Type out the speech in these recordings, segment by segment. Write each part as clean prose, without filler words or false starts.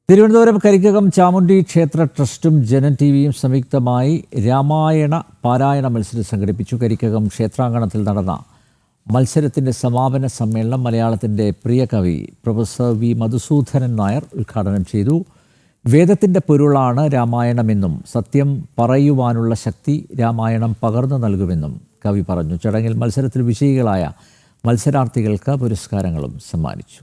തിരുവനന്തപുരം കരിക്കകം ചാമുണ്ഡി ക്ഷേത്ര ട്രസ്റ്റും ജനം ടിവിയും സംയുക്തമായി രാമായണ പാരായണ മത്സരം സംഘടിപ്പിച്ചു. കരിക്കകം ക്ഷേത്രാങ്കണത്തിൽ നടന്ന മത്സരത്തിൻ്റെ സമാപന സമ്മേളനം മലയാളത്തിൻ്റെ പ്രിയ കവി പ്രൊഫസർ വി മധുസൂദനൻ നായർ ഉദ്ഘാടനം ചെയ്തു. വേദത്തിൻ്റെ പൊരുളാണ് രാമായണമെന്നും സത്യം പറയുവാനുള്ള ശക്തി രാമായണം പകർന്നു നൽകുമെന്നും കവി പറഞ്ഞു. ചടങ്ങിൽ മത്സരത്തിൽ വിജയികളായ മത്സരാർത്ഥികൾക്ക് പുരസ്കാരങ്ങളും സമ്മാനിച്ചു.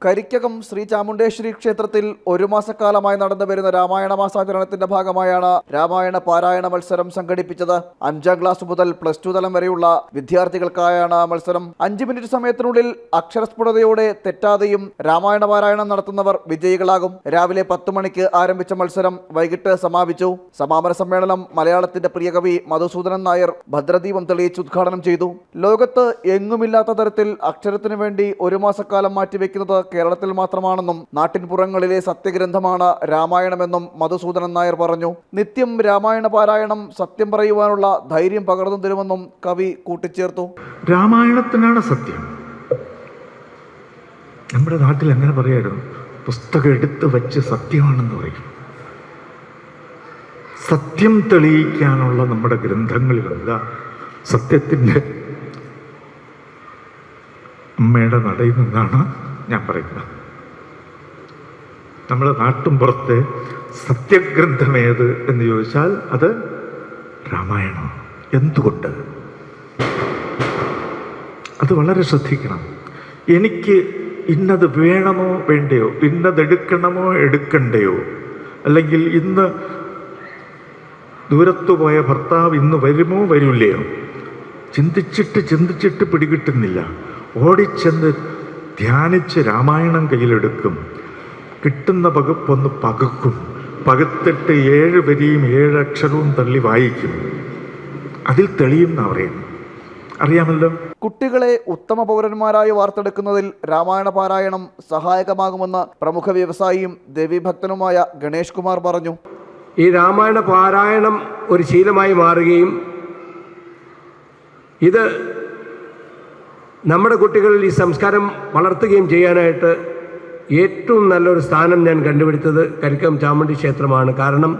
കരിക്കകം ശ്രീ ചാമുണ്ടേശ്വരി ക്ഷേത്രത്തിൽ ഒരു മാസക്കാലമായി നടന്നു വരുന്ന രാമായണ മാസാചരണത്തിന്റെ ഭാഗമായാണ് രാമായണ പാരായണ മത്സരം സംഘടിപ്പിച്ചത്. 5ാം ക്ലാസ് മുതൽ +2 തലം വരെയുള്ള വിദ്യാർത്ഥികൾക്കായാണ് മത്സരം. 5 മിനിറ്റ് സമയത്തിനുള്ളിൽ അക്ഷരസ്ഫുടതയോടെ തെറ്റാതെയും രാമായണ പാരായണം നടത്തുന്നവർ വിജയികളാകും. രാവിലെ 10 മണിക്ക് ആരംഭിച്ച മത്സരം വൈകിട്ട് സമാപിച്ചു. സമാപന സമ്മേളനം മലയാളത്തിന്റെ പ്രിയ കവി മധുസൂദനൻ നായർ ഭദ്രദീപം തെളിയിച്ച് ഉദ്ഘാടനം ചെയ്തു. ലോകത്ത് എങ്ങുമില്ലാത്ത തരത്തിൽ അക്ഷരത്തിനു വേണ്ടി ഒരു മാസക്കാലം മാറ്റിവെക്കുന്നത് കേരളത്തിൽ മാത്രമാണെന്നും നാട്ടിൻപുറങ്ങളിലെ സത്യഗ്രന്ഥമാണ് രാമായണമെന്നും മധുസൂദനൻ നായർ പറഞ്ഞു. നിത്യം രാമായണ പാരായണം സത്യം പറയുവാനുള്ള ധൈര്യം പകർന്നു തരുമെന്നും കവി കൂട്ടിച്ചേർത്തു. രാമായണത്തിനാണ് സത്യം. നമ്മുടെ നാട്ടിൽ എങ്ങനെ പറയായിരുന്നു, പുസ്തകം എടുത്ത് വെച്ച് സത്യമാണെന്ന് പറയും. സത്യം തെളിയിക്കാനുള്ള നമ്മുടെ ഗ്രന്ഥങ്ങളിലല്ല സത്യത്തിൻ്റെ അമ്മയുടെ നടയിൽ നിന്നാണ് ഞാൻ പറയുന്നത്. നമ്മുടെ നാട്ടും പുറത്തെ സത്യഗ്രന്ഥം ഏത് എന്ന് ചോദിച്ചാൽ അത് രാമായണം. എന്തുകൊണ്ട്? അത് വളരെ ശ്രദ്ധിക്കണം. എനിക്ക് ഇന്നത് വേണമോ വേണ്ടയോ, ഇന്നതെടുക്കണമോ എടുക്കണ്ടയോ, അല്ലെങ്കിൽ ഇന്ന് ദൂരത്തു പോയ ഭർത്താവ് ഇന്ന് വരുമോ വരില്ലയോ, ചിന്തിച്ചിട്ട് പിടികിട്ടുന്നില്ല. ഓടിച്ചെന്ന് ധ്യാനിച്ച് രാമായണം കയ്യിലെടുക്കും. കിട്ടുന്ന പകുപ്പൊന്ന് പകുക്കും. പകുത്തിട്ട് 7 വരിയും 7 അക്ഷരവും തള്ളി വായിക്കും. അതിൽ തെളിയുന്ന പറയുന്നു. അറിയാമല്ലോ. കുട്ടികളെ ഉത്തമ പൗരന്മാരായി വാർത്തെടുക്കുന്നതിൽ രാമായണ പാരായണം സഹായകമാകുമെന്ന് പ്രമുഖ വ്യവസായിയും ദേവീഭക്തനുമായ ഗണേഷ് കുമാർ പറഞ്ഞു. ഈ രാമായണ പാരായണം ഒരു ശീലമായി മാറുകയും ഇത് നമ്മുടെ കുട്ടികളിൽ ഈ സംസ്കാരം വളർത്തുകയും ചെയ്യാനായിട്ട് ഏറ്റവും നല്ലൊരു സ്ഥാനം ഞാൻ കണ്ടുപിടിച്ചത് കരിക്കകം ചാമുണ്ഡി ക്ഷേത്രമാണ്. കാരണം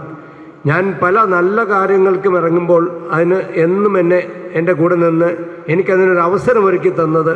ഞാൻ പല നല്ല കാര്യങ്ങൾക്കും ഇറങ്ങുമ്പോൾ അതിന് എന്നും എൻ്റെ കൂടെ നിന്ന് എനിക്കതിനൊരു അവസരം ഒരുക്കി തന്നത്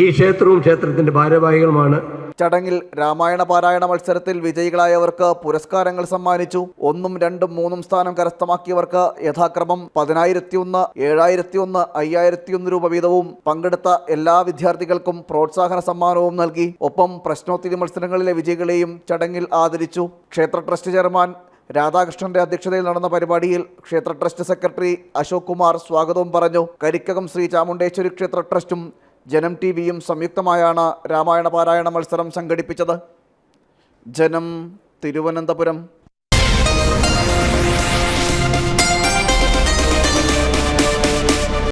ഈ ക്ഷേത്രവും ക്ഷേത്രത്തിൻ്റെ ഭാരവാഹികളുമാണ്. ചടങ്ങിൽ രാമായണ പാരായണ മത്സരത്തിൽ വിജയികളായവർക്ക് പുരസ്കാരങ്ങൾ സമ്മാനിച്ചു. 1, 2, 3 സ്ഥാനം കരസ്ഥമാക്കിയവർക്ക് യഥാക്രമം 10,001, 7,001, 5,001 രൂപ വീതവും പങ്കെടുത്ത എല്ലാ വിദ്യാർത്ഥികൾക്കും പ്രോത്സാഹന സമ്മാനവും നൽകി. ഒപ്പം പ്രശ്നോത്തരി മത്സരങ്ങളിലെ വിജയികളെയും ചടങ്ങിൽ ആദരിച്ചു. ക്ഷേത്ര ട്രസ്റ്റ് ചെയർമാൻ രാധാകൃഷ്ണന്റെ അധ്യക്ഷതയിൽ നടന്ന പരിപാടിയിൽ ക്ഷേത്ര ട്രസ്റ്റ് സെക്രട്ടറി അശോക് കുമാർ സ്വാഗതവും പറഞ്ഞു. കരിക്കകം ശ്രീ ചാമുണ്ടേശ്വരി ക്ഷേത്ര ട്രസ്റ്റും ജനം ടിവിയും സംയുക്തമായാണ് രാമായണ പാരായണ മത്സരം സംഘടിപ്പിച്ചത്. ജനം, തിരുവനന്തപുരം.